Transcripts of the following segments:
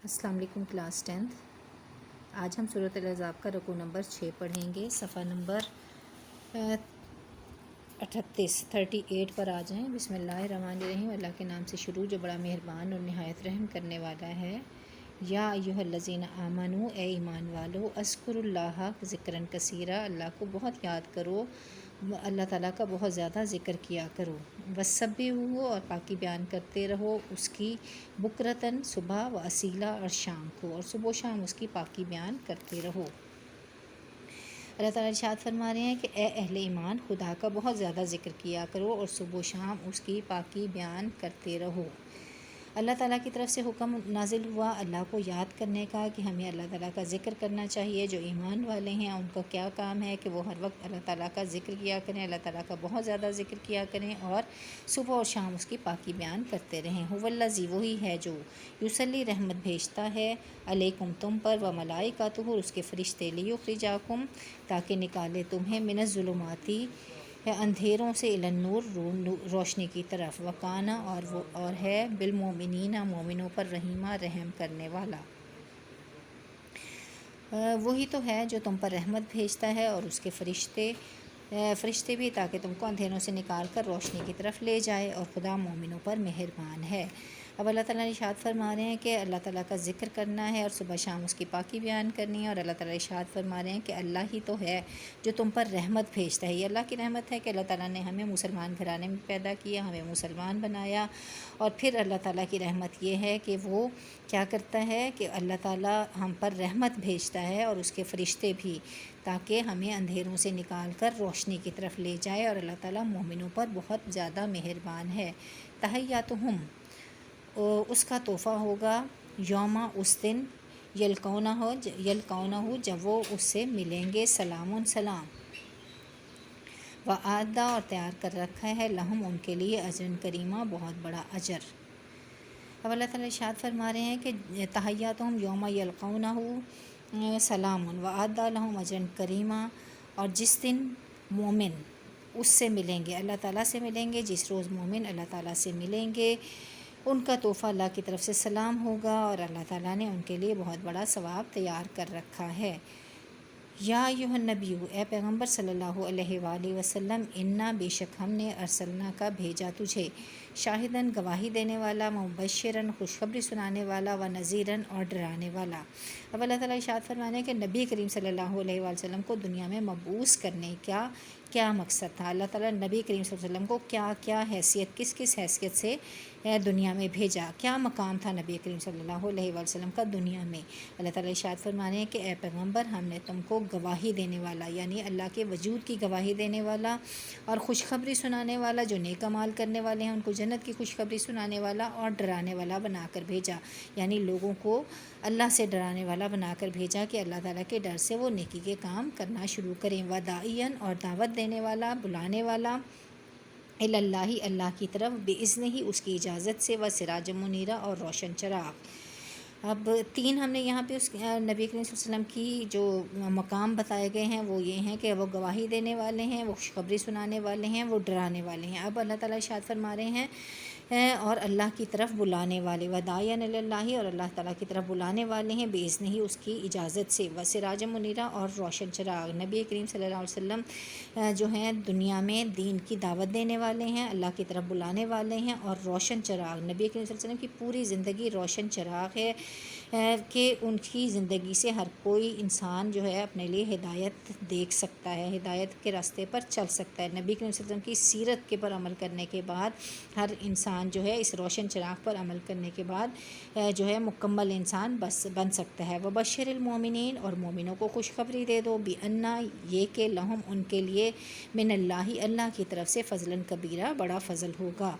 السلام علیکم class 10th۔ آج ہم سورۃ الاحزاب کا رکوع نمبر 6 پڑھیں گے۔ صفحہ نمبر 38 پر آ جائیں۔ بسم اللہ الرحمن الرحیم۔ اللہ کے نام سے شروع جو بڑا مہربان اور نہایت رحم کرنے والا ہے۔ یا ایھا الذین آمنو، اے ایمان والو، اذکروا اللہ ذکرا کثیرا، اللہ کو بہت یاد کرو، اللہ تعالیٰ کا بہت زیادہ ذکر کیا کرو۔ وسبحوہ، اور پاکی بیان کرتے رہو اس کی، بکرتاً صبح، و اصیلا، اور شام کو، اور صبح و شام اس کی پاکی بیان کرتے رہو۔ اللہ تعالیٰ ارشاد فرما رہے ہیں کہ اے اہل ایمان، خدا کا بہت زیادہ ذکر کیا کرو اور صبح و شام اس کی پاکی بیان کرتے رہو۔ اللہ تعالیٰ کی طرف سے حکم نازل ہوا اللہ کو یاد کرنے کا کہ ہمیں اللہ تعالیٰ کا ذکر کرنا چاہیے۔ جو ایمان والے ہیں ان کا کیا کام ہے کہ وہ ہر وقت اللہ تعالیٰ کا ذکر کیا کریں، اللہ تعالیٰ کا بہت زیادہ ذکر کیا کریں اور صبح اور شام اس کی پاکی بیان کرتے رہیں۔ هو الذی، وہی ہے جو یصلی، رحمت بھیجتا ہے، علیکم تم پر، و ملائکتہ، اور اس کے فرشتے، لیخرجاکم، تاکہ نکالے تمہیں، من الظلمات، اندھیروں سے، الی النور، روشنی کی طرف، وکانا، اور ہے، بالمؤمنین، مومنوں پر، رحیمہ، رحم کرنے والا۔ وہی تو ہے جو تم پر رحمت بھیجتا ہے اور اس کے فرشتے بھی، تاکہ تم کو اندھیروں سے نکال کر روشنی کی طرف لے جائے، اور خدا مومنوں پر مہربان ہے۔ اب اللہ تعالیٰ ارشاد فرما رہے ہیں کہ اللہ تعالیٰ کا ذکر کرنا ہے اور صبح شام اس کی پاکی بیان کرنی ہے، اور اللہ تعالیٰ ارشاد فرما رہے ہیں کہ اللہ ہی تو ہے جو تم پر رحمت بھیجتا ہے۔ یہ اللہ کی رحمت ہے کہ اللہ تعالیٰ نے ہمیں مسلمان گھرانے میں پیدا کیا، ہمیں مسلمان بنایا، اور پھر اللہ تعالیٰ کی رحمت یہ ہے کہ وہ کیا کرتا ہے کہ اللہ تعالیٰ ہم پر رحمت بھیجتا ہے اور اس کے فرشتے بھی، تاکہ ہمیں اندھیروں سے نکال کر روشنی کی طرف لے جائے، اور اللہ تعالیٰ مومنوں پر بہت زیادہ مہربان ہے۔ تحیاتہم، اس کا تحفہ ہوگا، یوم، اس دن، یلقونہ، جب وہ اس سے ملیں گے، سلام، سلام، وعدہ، اور تیار کر رکھا ہے، لہم، ان کے لیے، اجرن کریمہ، بہت بڑا اجر۔ اب اللہ تعالیٰ ارشاد فرما رہے ہیں کہ تحیاتہم یوم یلقونہ سلام، وعدہ لہم اجرن کریمہ، اور جس دن مومن اس سے ملیں گے، اللہ تعالیٰ سے ملیں گے، جس روز مومن اللہ تعالیٰ سے ملیں گے، ان کا تحفہ اللہ کی طرف سے سلام ہوگا، اور اللہ تعالیٰ نے ان کے لیے بہت بڑا ثواب تیار کر رکھا ہے۔ یا ایھا النبی، اے پیغمبر صلی اللہ علیہ وآلہ وسلم، انا، بے شک ہم نے، ارسلنا کا بھیجا تجھے، شاہداً، گواہی دینے والا، مبشراً، خوشخبری سنانے والا، و نذیراً، اور ڈرانے والا۔ اب اللہ تعالیٰ ارشاد فرمانے کہ نبی کریم صلی اللہ علیہ وآلہ وسلم کو دنیا میں مبعوث کرنے کا کیا مقصد تھا، اللہ تعالیٰ نے نبی کریم صلی اللہ علیہ وسلم کو کیا حیثیت، کس حیثیت سے دنیا میں بھیجا، کیا مقام تھا نبی کریم صلی اللہ علیہ وآلہ وسلم کا دنیا میں۔ اللہ تعالیٰ ارشاد فرمانے کہ اے پیغمبر، ہم نے تم کو گواہی دینے والا، یعنی اللہ کے وجود کی گواہی دینے والا، اور خوشخبری سنانے والا، جو نیک اعمال کرنے والے ہیں ان کو جنت کی خوشخبری سنانے والا، اور ڈرانے والا بنا کر بھیجا، یعنی لوگوں کو اللہ سے ڈرانے والا بنا کر بھیجا کہ اللہ تعالیٰ کے ڈر سے وہ نیکی کے کام کرنا شروع کریں، وداعیاً، اور دعوت دینے والا، بلانے والا، الی اللہ، اللہ کی طرف، باذنہ، اس کی اجازت سے، و سراج منیرا، اور روشن چراغ۔ اب تین ہم نے یہاں پہ اس نبی کریم صلی اللہ علیہ وسلم کی جو مقام بتائے گئے ہیں وہ یہ ہیں کہ وہ گواہی دینے والے ہیں، وہ خوشخبری سنانے والے ہیں، وہ ڈرانے والے ہیں۔ اب اللہ تعالیٰ ارشاد فرما رہے ہیں اور اللہ کی طرف بلانے والے، وداعیاً الی اللہ، اور اللہ تعالیٰ کی طرف بلانے والے ہیں، باذنہ، اس کی اجازت سے، و سراج منیرا، اور روشن چراغ۔ نبی کریم صلی اللہ علیہ وسلم جو ہیں دنیا میں دین کی دعوت دینے والے ہیں، اللہ کی طرف بلانے والے ہیں، اور روشن چراغ۔ نبی کریم صلی اللہ علیہ وسلم کی پوری زندگی روشن چراغ ہے کہ ان کی زندگی سے ہر کوئی انسان جو ہے اپنے لیے ہدایت دیکھ سکتا ہے، ہدایت کے راستے پر چل سکتا ہے۔ نبی کریم صلی اللہ علیہ وسلم کی سیرت کے پر عمل کرنے کے بعد ہر انسان جو ہے اس روشن چراغ پر عمل کرنے کے بعد جو ہے مکمل انسان بن سکتا ہے۔ وبشر المؤمنین، اور مومنوں کو خوشخبری دے دو، بأن، یہ کہ، لہم، ان کے لیے، من اللہ، اللہ کی طرف سے، فضلاً کبیرہ، بڑا فضل ہوگا۔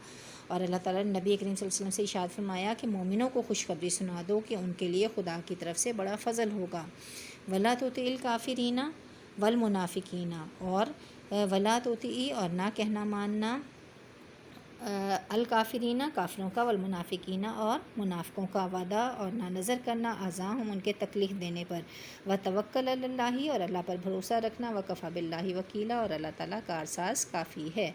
اور اللہ تعالیٰ نے نبی کریم صلی اللہ علیہ وسلم سے ارشاد فرمایا کہ مومنوں کو خوشخبری سنا دو کہ ان کے لیے خدا کی طرف سے بڑا فضل ہوگا۔ ولا تطع الکافرین والمنافقین، اور ولا تطع، اور نہ کہنا ماننا، الکافرین، کافروں کا، والمنافقین، اور منافقوں کا، وعدہ، اور نہ نظر کرنا، اذاہم، ان کے تکلیف دینے پر، وتوکل علی اللہ، اور اللہ پر بھروسہ رکھنا، وکفیٰ باللہ وکیلا، اور اللہ تعالیٰ کارساز کافی ہے۔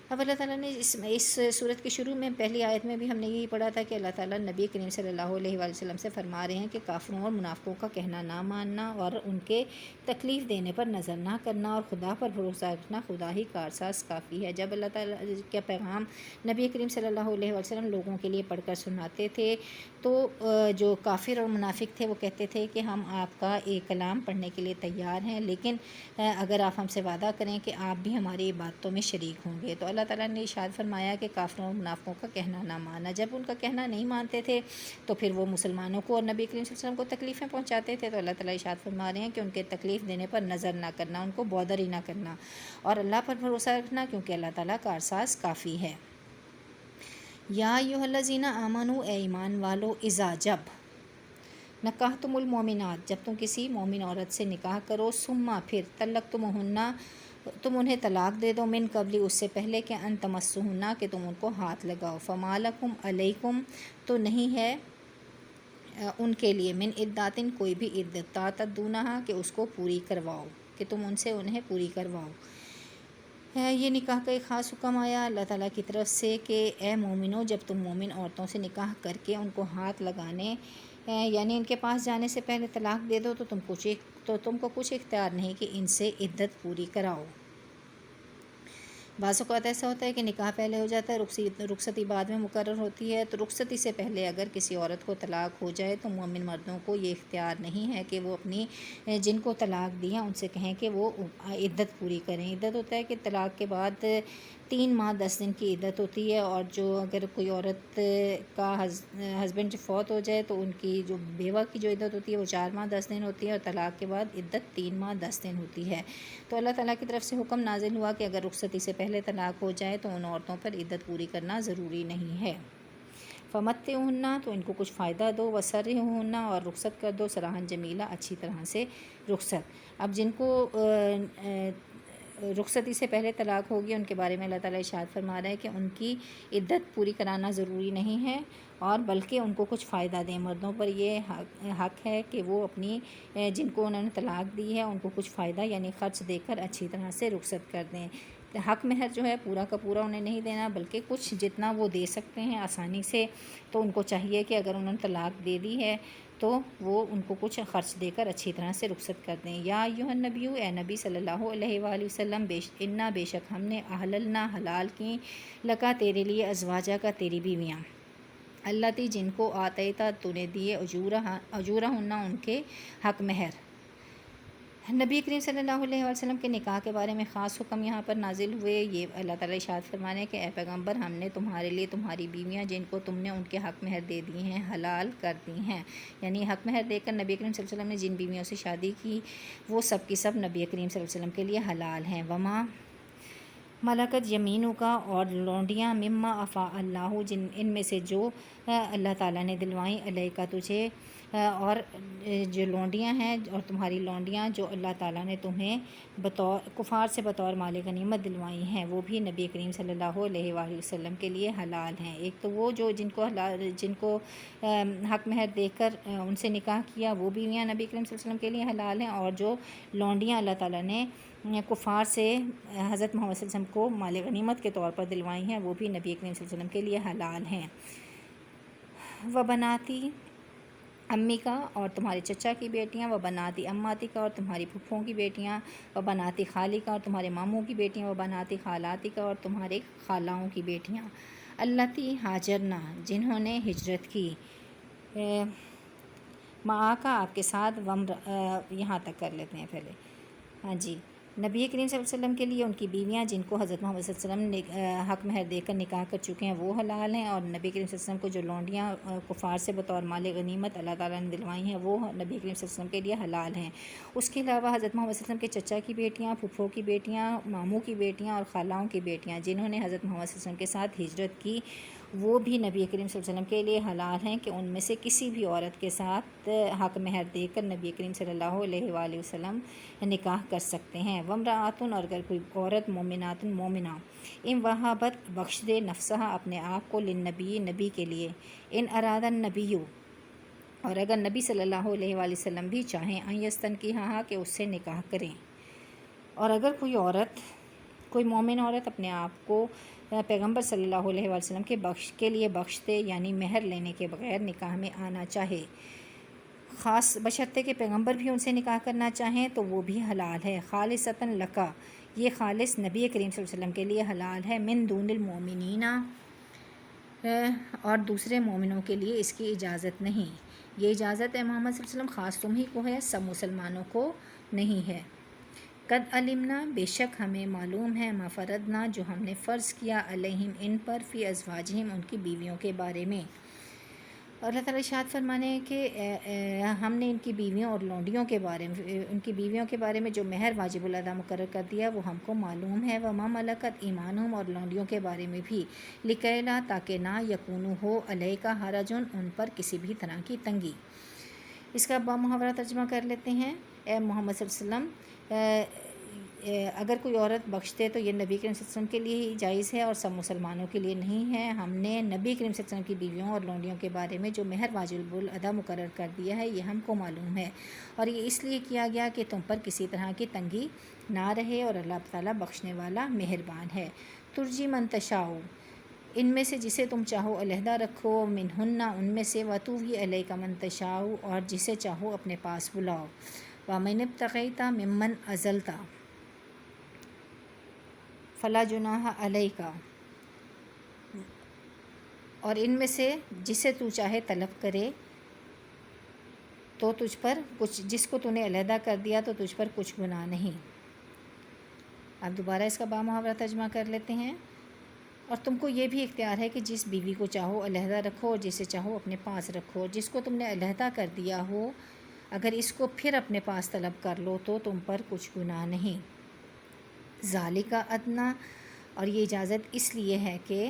اب اللہ تعالیٰ نے اس صورت کی شروع میں پہلی آیت میں بھی ہم نے یہی پڑھا تھا کہ اللہ تعالیٰ نبی کریم صلی اللہ علیہ وآلہ وسلم سے فرما رہے ہیں کہ کافروں اور منافقوں کا کہنا نہ ماننا اور ان کے تکلیف دینے پر نظر نہ کرنا اور خدا پر بھروسہ رکھنا خدا ہی کارساز کافی ہے۔ جب اللہ تعالیٰ کا پیغام نبی کریم صلی اللہ علیہ وآلہ وسلم لوگوں کے لیے پڑھ کر سناتے تھے تو جو کافر اور منافق تھے وہ کہتے تھے کہ ہم آپ کا ایک کلام پڑھنے کے لیے تیار ہیں، لیکن اگر آپ ہم سے وعدہ کریں کہ آپ بھی ہماری باتوں میں شریک ہوں گے۔ تو اللہ تعالیٰ نے ارشاد فرمایا کہ کافروں اور منافقوں کا کہنا نہ مانا۔ جب ان کا کہنا نہیں مانتے تھے تو پھر وہ مسلمانوں کو اور نبی کریم صلی اللہ علیہ وسلم کو تکلیفیں پہنچاتے تھے، تو اللہ تعالیٰ ارشاد فرما رہے ہیں کہ ان کے تکلیف دینے پر نظر نہ کرنا، ان کو بودر ہی نہ کرنا اور اللہ پر بھروسہ رکھنا، کیونکہ اللہ تعالیٰ کارساز کافی ہے۔ یا ایھا الذین آمنوا، اے ایمان والو، اذا جب نکحتم المؤمنات، جب تم کسی مومن عورت سے نکاح کرو، ثم پھر طلقتموہن، تم انہیں طلاق دے دو، من قبل، اس سے پہلے کہ ان تمسوہن، کہ تم ان کو ہاتھ لگاؤ، فما لکم علیکم، تو نہیں ہے ان کے لیے، من عدتٍ، کوئی بھی عدت، تعتدونہا، کہ اس کو پوری کرواؤ، کہ تم ان سے انہیں پوری کرواؤ۔ یہ نکاح کا ایک خاص حکم آیا اللہ تعالیٰ کی طرف سے کہ اے مومنو، جب تم مومن عورتوں سے نکاح کر کے ان کو ہاتھ لگانے یعنی ان کے پاس جانے سے پہلے طلاق دے دو تو تم کو کچھ اختیار نہیں کہ ان سے عدت پوری کراؤ۔ بعض اوقات ایسا ہوتا ہے کہ نکاح پہلے ہو جاتا ہے، رخصتی بعد میں مقرر ہوتی ہے، تو رخصتی سے پہلے اگر کسی عورت کو طلاق ہو جائے تو مومن مردوں کو یہ اختیار نہیں ہے کہ وہ اپنی جن کو طلاق دی ہیں ان سے کہیں کہ وہ عدت پوری کریں۔ عدت ہوتا ہے کہ طلاق کے بعد 3 ماہ 10 دن کی عدت ہوتی ہے، اور جو اگر کوئی عورت کا ہسبینڈ فوت ہو جائے تو ان کی جو بیوہ کی جو عدت ہوتی ہے وہ 4 ماہ 10 دن ہوتی ہے، اور طلاق کے بعد عدت 3 ماہ 10 دن ہوتی ہے۔ تو اللہ تعالیٰ کی طرف سے حکم نازل ہوا کہ اگر رخصتی سے پہلے طلاق ہو جائے تو ان عورتوں پر عدت پوری کرنا ضروری نہیں ہے۔ فمتعوہن، تو ان کو کچھ فائدہ دو، وسرحوہن، اور رخصت کر دو، سراحً جمیلہ، اچھی طرح سے رخصت۔ اب جن کو رخصتی سے پہلے طلاق ہوگی ان کے بارے میں اللہ تعالیٰ ارشاد فرما رہا ہے کہ ان کی عدت پوری کرانا ضروری نہیں ہے، اور بلکہ ان کو کچھ فائدہ دیں۔ مردوں پر یہ حق ہے کہ وہ اپنی جن کو انہوں نے طلاق دی ہے ان کو کچھ فائدہ یعنی خرچ دے کر اچھی طرح سے رخصت کر دیں۔ حق مہر جو ہے پورا کا پورا انہیں نہیں دینا، بلکہ کچھ جتنا وہ دے سکتے ہیں آسانی سے، تو ان کو چاہیے کہ اگر انہوں نے طلاق دے دی ہے تو وہ ان کو کچھ خرچ دے کر اچھی طرح سے رخصت کر دیں۔ یا ایھا النبی، اے نبی صلی اللہ علیہ وآلہ وسلم، انا، بے شک ہم نے احللنا، حلال کی، لکا، تیرے لیے، ازواجا کا، تیری بیویاں، اللاتی، جن کو آتیتا، تو نے دیے، اجورہن، ان کے حق مہر۔ نبی کریم صلی اللہ علیہ وسلم کے نکاح کے بارے میں خاص حکم یہاں پر نازل ہوئے۔ یہ اللہ تعالیٰ ارشاد فرمانے کہ اے پیغمبر، ہم نے تمہارے لیے تمہاری بیویاں جن کو تم نے ان کے حق مہر دے دی ہیں حلال کر دی ہیں، یعنی حق مہر دے کر نبی کریم صلی اللہ علیہ وسلم نے جن بیویوں سے شادی کی وہ سب کی سب نبی کریم صلی اللہ علیہ وسلم کے لیے حلال ہیں۔ وما ملکت یمینوں کا، اور لونڈیاں، مما افاء اللہ، ان میں سے جو اللہ تعالیٰ نے دلوائیں، علیہ، تجھے، اور جو لونڈیاں ہیں اور تمہاری لونڈیاں جو اللہ تعالیٰ نے تمہیں کفار سے بطور مال غنیمت دلوائی ہیں، وہ بھی نبی کریم صلی اللہ علیہ وآلہ وسلم کے لیے حلال ہیں۔ ایک تو وہ جو جن کو حق مہر دے کر ان سے نکاح کیا وہ بیویاں نبی کریم صلی اللہ علیہ وسلم کے لیے حلال ہیں، اور جو لونڈیاں اللہ تعالیٰ نے کفار سے حضرت محمد صلی اللہ علیہ وسلم کو مال غنیمت کے طور پر دلوائی ہیں وہ بھی نبی کریم صلی اللہ علیہ وسلم کے لیے حلال ہیں۔ وبناتی امی کا، اور تمہارے چچا کی بیٹیاں، وبناتی اماتی کا، اور تمہاری پھپھوں کی بیٹیاں، وبناتی خالی کا، اور تمہارے ماموں کی بیٹیاں، وبناتی خالاتی کا، اور تمہارے خالاؤں کی بیٹیاں، اللاتی ہاجرنا، جنہوں نے ہجرت کی، معاکا، آپ کے ساتھ، یہاں تک کر لیتے ہیں پہلے، ہاں جی، نبی کریم صلی اللہ علیہ وسلم کے لیے ان کی بیویاں جن کو حضرت محمد صلی اللہ علیہ وسلم نے حق مہر دے کر نکاح کر چکے ہیں وہ حلال ہیں، اور نبی کریم صلی اللہ علیہ وسلم کو جو لونڈیاں کفار سے بطور مال غنیمت اللہ تعالیٰ نے دلوائی ہیں وہ نبی کریم صلی اللہ علیہ وسلم کے لیے حلال ہیں۔ اس کے علاوہ حضرت محمد صلی اللہ علیہ وسلم کے چچا کی بیٹیاں، پھپھوں کی بیٹیاں، ماموں کی بیٹیاں اور خالاؤں کی بیٹیاں جنہوں نے حضرت محمد صلی اللہ علیہ وسلم کے ساتھ ہجرت کی وہ بھی نبی کریم صلی اللہ علیہ وسلم کے لیے حلال ہیں کہ ان میں سے کسی بھی عورت کے ساتھ حق مہر دے کر نبی کریم صلی اللہ علیہ وآلہ وسلم نکاح کر سکتے ہیں۔ وامرأۃ، اور اگر کوئی عورت، مومنات، مومنہ، ان وہبت، بخش دے، نفسہا، اپنے آپ کو، للنبی، نبی کے لیے، ان اراد النبی، اور اگر نبی صلی اللہ علیہ وآلہ وسلم بھی چاہیں، ان یستنکحہا، کہ اس سے نکاح کریں، اور اگر کوئی مومن عورت اپنے آپ کو پیغمبر صلی اللہ علیہ وسلم کے لیے بخشتے یعنی مہر لینے کے بغیر نکاح میں آنا چاہے، خاص بشرطے کہ پیغمبر بھی ان سے نکاح کرنا چاہیں تو وہ بھی حلال ہے۔ خالصتاً لکا، یہ خالص نبی کریم صلی اللہ علیہ وسلم کے لیے حلال ہے، من دون المؤمنین، اور دوسرے مومنوں کے لیے اس کی اجازت نہیں۔ یہ اجازت ہے محمد صلی اللہ علیہ وسلم خاص تم ہی کو ہے، سب مسلمانوں کو نہیں ہے۔ قد علمنا، بے شک ہمیں معلوم ہے، ما فرضنا، جو ہم نے فرض کیا، علیہم ان پر، فی ازواجہم ان کی بیویوں کے بارے میں۔ اور اللہ تعالیٰ ارشاد فرمانے ہیں کہ ہم نے ان کی بیویوں اور لونڈیوں کے بارے میں، ان کی بیویوں کے بارے میں جو مہر واجب الادا مقرر کر دیا وہ ہم کو معلوم ہے، وما ملکت ایمانہم، اور لونڈیوں کے بارے میں بھی، لکیلا، تاکہ نہ یکونو ہو، علیک حرجن، ان پر کسی بھی طرح کی تنگی۔ اس کا بامحاورہ ترجمہ کر لیتے ہیں۔ اے محمد صلی اللہ علیہ وسلم، اگر کوئی عورت بخشتے تو یہ نبی کریم صلی اللہ علیہ وسلم کے لیے ہی جائز ہے اور سب مسلمانوں کے لیے نہیں ہے۔ ہم نے نبی کریم صلی اللہ علیہ وسلم کی بیویوں اور لونڈیوں کے بارے میں جو مہر واجب الادا مقرر کر دیا ہے یہ ہم کو معلوم ہے، اور یہ اس لیے کیا گیا کہ تم پر کسی طرح کی تنگی نہ رہے، اور اللہ تعالیٰ بخشنے والا مہربان ہے۔ ترجی من تشاء، ان میں سے جسے تم چاہو علیحدہ رکھو، منہن، ان میں سے، وتوی الیک من تشاء، اور جسے چاہو اپنے پاس بلاؤ، ومن ابتغیت ممن عزلت فلا جناح علیک، اور ان میں سے جسے تو چاہے طلب کرے تو تجھ پر کچھ، جس کو تو نے علیحدہ کر دیا تو تجھ پر کچھ گناہ نہیں۔ اب دوبارہ اس کا بامحاورہ ترجمہ کر لیتے ہیں۔ اور تم کو یہ بھی اختیار ہے کہ جس بیوی کو چاہو علیحدہ رکھو اور جسے چاہو اپنے پاس رکھو، جس کو تم نے علیحدہ کر دیا ہو اگر اس کو پھر اپنے پاس طلب کر لو تو تم پر کچھ گناہ نہیں۔ ذالک ادنیٰ، اور یہ اجازت اس لیے ہے کہ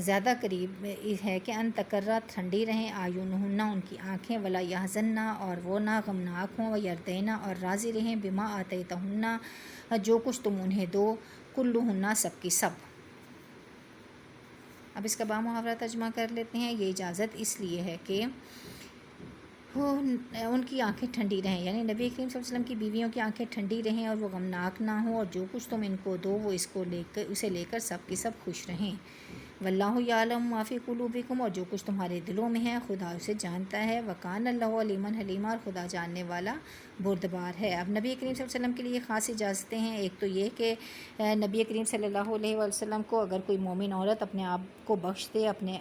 زیادہ قریب ہے کہ ان تقرہ، ٹھنڈی رہیں، اعینہن، ان کی آنکھیں، ولا یحزن، اور وہ نہ غمناک ہوں، ویرضین، اور راضی رہیں، بما آتیتہن، جو کچھ تم انہیں دو، کلہن، سب کی سب۔ اب اس کا بامحاورہ ترجمہ کر لیتے ہیں۔ یہ اجازت اس لیے ہے کہ ان کی آنکھیں ٹھنڈی رہیں، یعنی نبی کریم صلی اللہ علیہ وسلم کی بیویوں کی آنکھیں ٹھنڈی رہیں اور وہ غمناک نہ ہوں، اور جو کچھ تم ان کو دو وہ اسے لے کر سب کی سب خوش رہیں۔ واللہ یعلم ما فی قلوبکم، اور جو کچھ تمہارے دلوں میں ہے خدا اسے جانتا ہے، وکان اللہ علیما حلیما، اور خدا جاننے والا بردبار ہے۔ اب نبی کریم صلی اللہ علیہ وسلم کے لیے خاص اجازتیں ہیں۔ ایک تو یہ کہ نبی کریم صلی اللہ علیہ وسلم کو اگر کوئی مومن عورت اپنے آپ کو بخش دے، اپنے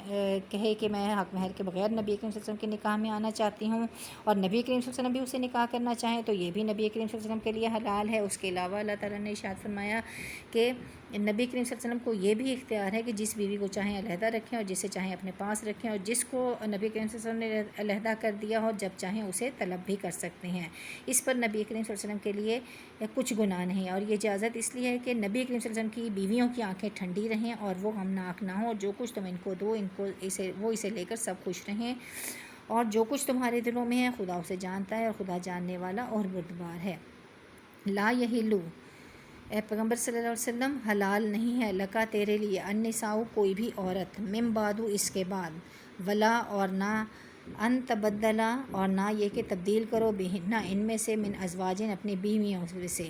کہے کہ میں حق مہر کے بغیر نبی کریم صلی اللہ علیہ وسلم کے نکاح میں آنا چاہتی ہوں، اور نبی کریم صلی اللہ علیہ وسلم بھی اسے نکاح کرنا چاہیں تو یہ بھی نبی کریم صلی اللہ علیہ وسلم کے لیے حلال ہے۔ اس کے علاوہ اللہ تعالیٰ نے ارشاد فرمایا کہ نبی کریم صلی اللہ علیہ وسلم کو یہ بھی اختیار ہے کہ جس بیوی کو چاہیں علیحدہ رکھیں اور جسے چاہیں اپنے پاس رکھیں، اور جس کو نبی کریم صلی اللہ علیہ وسلم نے علیحدہ کر دیا ہو جب چاہیں اسے طلب بھی کر سکتے ہیں۔ اس پر نبی کریم صلی اللہ علیہ وسلم کے لیے کچھ گناہ نہیں، اور یہ اجازت اس لیے ہے کہ نبی کریم صلی اللہ علیہ وسلم کی بیویوں کی آنکھیں ٹھنڈی رہیں اور وہ غمناک نہ ہوں، اور جو کچھ تم ان کو دو وہ اسے لے کر سب خوش رہیں، اور جو کچھ تمہارے دلوں میں ہے خدا اسے جانتا ہے، اور خدا جاننے والا اور بردبار ہے۔ لا یحلو، اے پیغمبر صلی اللہ علیہ وسلم حلال نہیں ہے، لکا تیرے لیے، النساء کوئی بھی عورت، من بعد اس کے بعد، ولا اور نہ، ان تبدلا اور نہ یہ کہ تبدیل کرو، بہن ان میں سے، من ازواجن اپنی بیویوں سے،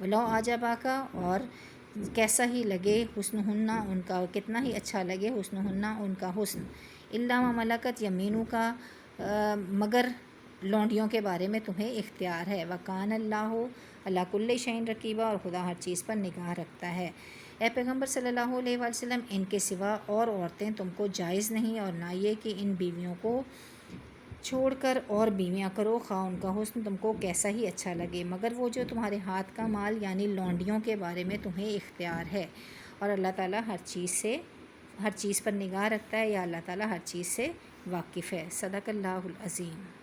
ولو اعجباک اور کیسا ہی لگے، حسنہن ان کا کتنا ہی اچھا لگے، حسنہن ان کا حسن، الا ما ملکت یمینک مگر لونڈیوں کے بارے میں تمہیں اختیار ہے، وکان اللہ علی کل شیء رقیبا اور خدا ہر چیز پر نگاہ رکھتا ہے۔ اے پیغمبر صلی اللہ علیہ وسلم ان کے سوا اور عورتیں تم کو جائز نہیں، اور نہ یہ کہ ان بیویوں کو چھوڑ کر اور بیویاں کرو، خواہ ان کا حسن تم کو کیسا ہی اچھا لگے، مگر وہ جو تمہارے ہاتھ کا مال یعنی لونڈیوں کے بارے میں تمہیں اختیار ہے، اور اللہ تعالیٰ ہر چیز پر نگاہ رکھتا ہے، یا اللہ تعالیٰ ہر چیز سے واقف ہے۔ صدق اللہ العظیم۔